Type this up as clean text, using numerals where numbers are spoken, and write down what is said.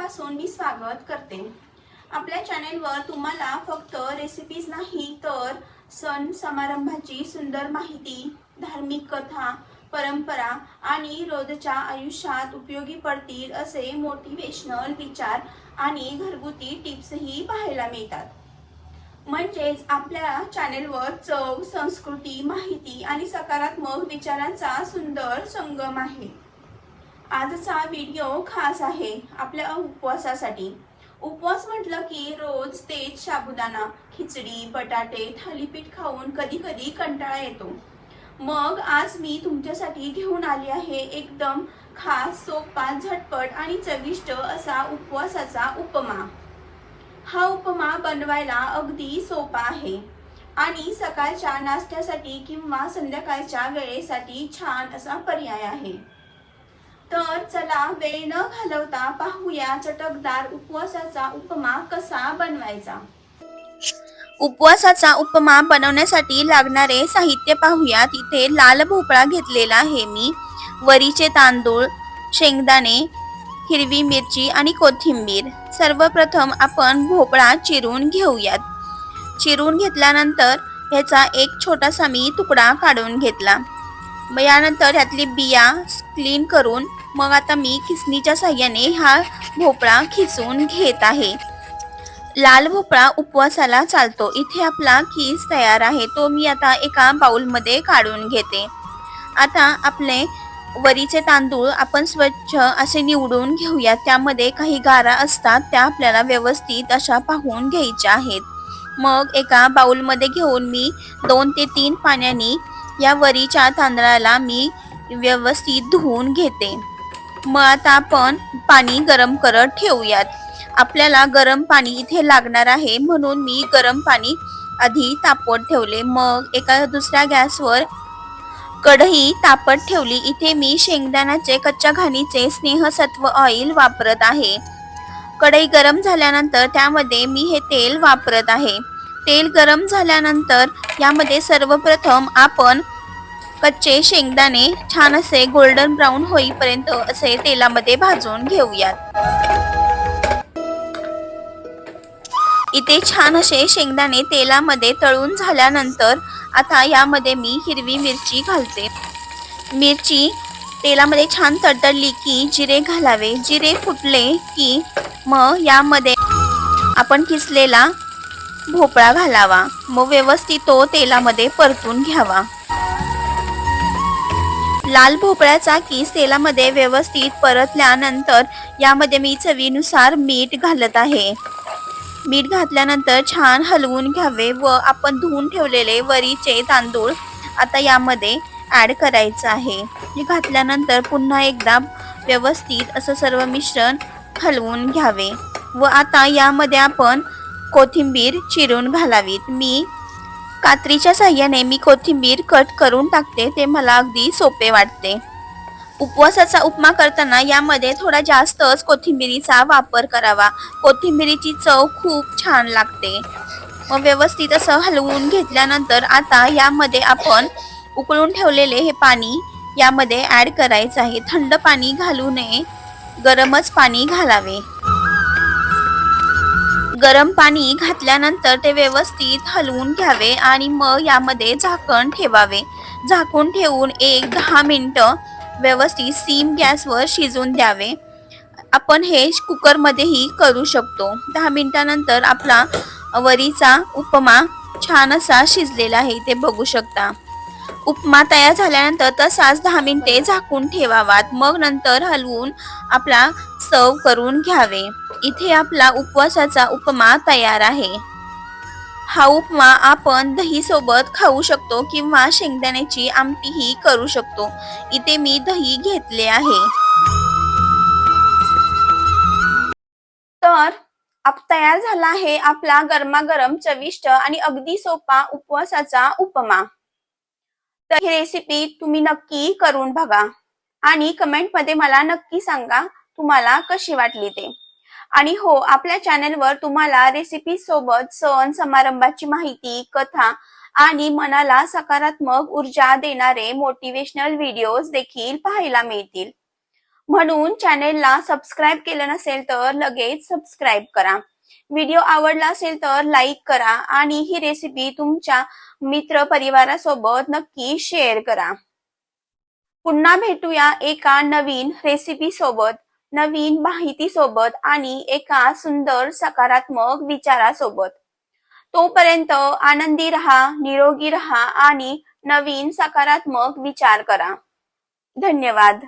मनापासून मी स्वागत करते। आपल्या चॅनेलवर तुम्हाला फक्त रेसिपीज नाही तर सण समारंभाची सुंदर माहिती, धार्मिक कथा, परंपरा आणि रोजच्या आयुष्यात उपयोगी पडतील असे मोटिवेशनल विचार आणि घरगुती टिप्सही पाहायला मिळतात। म्हणजेच आपल्या चॅनेलवर चव, संस्कृती, माहिती आणि सकारात्मक विचारांचा सुंदर संगम आहे। आजचा व्हिडिओ खास आहे आपल्या उपवासासाठी। उपवास म्हटलं की रोज तेच साबुदाणा, खिचडी, बटाटे, थालीपीठ खाऊन कधी कधी कंटाळा येतो। मग आज मी तुमच्यासाठी घेऊन आली आहे एकदम खास, सोपा, झटपट आणि चविष्ट असा उपवासाचा उपमा। हा उपमा बनवायला अगदी सोपा आहे आणि सकाळच्या नाश्त्यासाठी किंवा संध्याकाळच्या वेळेसाठी छान असा पर्याय आहे। तर चला वेळ न घालवता पाहूया चटकदार उपवासाचा उपमा कसा बनवायचा। उपवासाचा उपमा बनवण्यासाठी लागणारे साहित्य पाहूया। इथे लाल भोपळा घेतलेला आहे मी, वरीचे तांदूळ, शेंगदाणे, हिरवी मिरची आणि कोथिंबीर। सर्वप्रथम आपण भोपळा चिरून घेऊयात। चिरून घेतल्यानंतर ह्याचा एक छोटासा मी तुकडा काढून घेतला। मग यानंतर यातली बिया क्लीन करून मग आता मी खिसणीच्या साहाय्याने हा भोपळा खिसून घेत आहे। लाल भोपळा उपवासाला चालतो। इथे आपला खीस तयार आहे, तो मी आता एका बाउलमध्ये काढून घेते। आता आपले वरीचे तांदूळ आपण स्वच्छ असे निवडून घेऊया। त्यामध्ये काही गारा असतात, त्या आपल्याला व्यवस्थित अशा पाहून घ्यायच्या आहेत। मग एका बाउलमध्ये घेऊन मी 2 ते 3 पाण्याने या वरीच्या तांदळाला मी व्यवस्थित धुवून घेते। मग आता आपण पाणी गरम करत ठेवूयात। आपल्याला गरम पाणी इथे लागणार आहे, म्हणून मी गरम पाणी आधी तापवत ठेवले। मग एका दुसऱ्या गॅसवर कढई तापत ठेवली। इथे मी शेंगदाण्याचे कच्च्या घाणीचे स्नेहसत्व ऑइल वापरत आहे। कढई गरम झाल्यानंतर त्यामध्ये मी हे तेल वापरत आहे। तेल गरम झाल्यानंतर यामध्ये सर्वप्रथम आपण कच्चे शेंगदाणे छान असे गोल्डन ब्राउन होईपर्यंत असे तेलामध्ये भाजून घेऊयात। इथे छान असे शेंगदाणे तेलामध्ये तळून झाल्यानंतर आता यामध्ये मी हिरवी मिरची घालते। मिरची तेलामध्ये छान तडतडली की जिरे घालावे। जिरे फुटले की मग यामध्ये आपण किसलेला भोपळा घालावा। मग व्यवस्थित तो तेलामध्ये परतून घ्यावा। लाल भोपळ्याचा किस तेलामध्ये व्यवस्थित परतल्यानंतर यामध्ये मी चवीनुसार मीठ घालत आहे। मीठ घातल्यानंतर छान हलवून घ्यावे व आपण धुवून ठेवलेले वरीचे तांदूळ आता यामध्ये ॲड करायचं आहे। हे घातल्यानंतर पुन्हा एकदा व्यवस्थित असं सर्व मिश्रण हलवून घ्यावे व आता यामध्ये आपण कोथिंबीर चिरून घालावीत। मी कात्रीच्या साहाय्याने मी कोथिंबीर कट करून टाकते, ते मला अगदी सोपे वाटते। उपवासाचा उपमा करताना यामध्ये थोडा जास्तच कोथिंबीरीचा वापर करावा। कोथिंबीरीची चव खूप छान लागते। मग व्यवस्थित असं हलवून घेतल्यानंतर आता यामध्ये आपण उकळून ठेवलेले हे पाणी यामध्ये ॲड करायचं आहे। थंड पाणी घालू नये, गरमच पाणी घालावे। गरम पाणी घातल्यानंतर ते व्यवस्थित हलवून घ्यावे आणि मग यामध्ये झाकण ठेवावे। झाकून ठेवून 10 मिनिटं व्यवस्थित सिम गॅसवर शिजून द्यावे। आपण हे कुकरमध्येही करू शकतो। 10 मिनिटानंतर आपला वरीचा उपमा छान असा शिजलेला आहे, ते बघू शकता। उपमा तयार झाल्यानंतर तसाच 10 मिनिटे झाकून ठेवावात। मग नंतर हलवून आपला सर्व करून घ्यावे। इथे आपला उपवासाचा उपमा तयार आहे। हा उपमा आपण दही सोबत खाऊ शकतो किंवा शेंगदाण्याची आमटीही करू शकतो। इथे मी दही घेतले आहे। तर तयार झाला आहे आपला गरमागरम, चविष्ट आणि अगदी सोपा उपवासाचा उपमा। तर ही रेसिपी तुम्ही नक्की करून बघा आणि कमेंट मध्ये मला नक्की सांगा तुम्हाला कशी वाटली ते। आणि हो, आपल्या चॅनलवर तुम्हाला रेसिपी सोबत सण समारंभाची माहिती, कथा आणि मनाला सकारात्मक ऊर्जा देणारे मोटिवेशनल व्हिडिओज देखील पाहायला मिळतील। म्हणून चॅनेलला सबस्क्राईब केलं नसेल तर लगेच सबस्क्राईब करा. व्हिडिओ आवडला असेल तर लाईक करा आणि ही रेसिपी तुमच्या मित्र परिवारासोबत नक्की शेअर करा. पुन्हा भेटूया एका नवीन रेसिपी सोबत, नवीन माहिती सोबत आणि एका सुंदर सकारात्मक विचारासोबत. तोपर्यंत आनंदी रहा, निरोगी रहा आणि नवीन सकारात्मक विचार करा. धन्यवाद.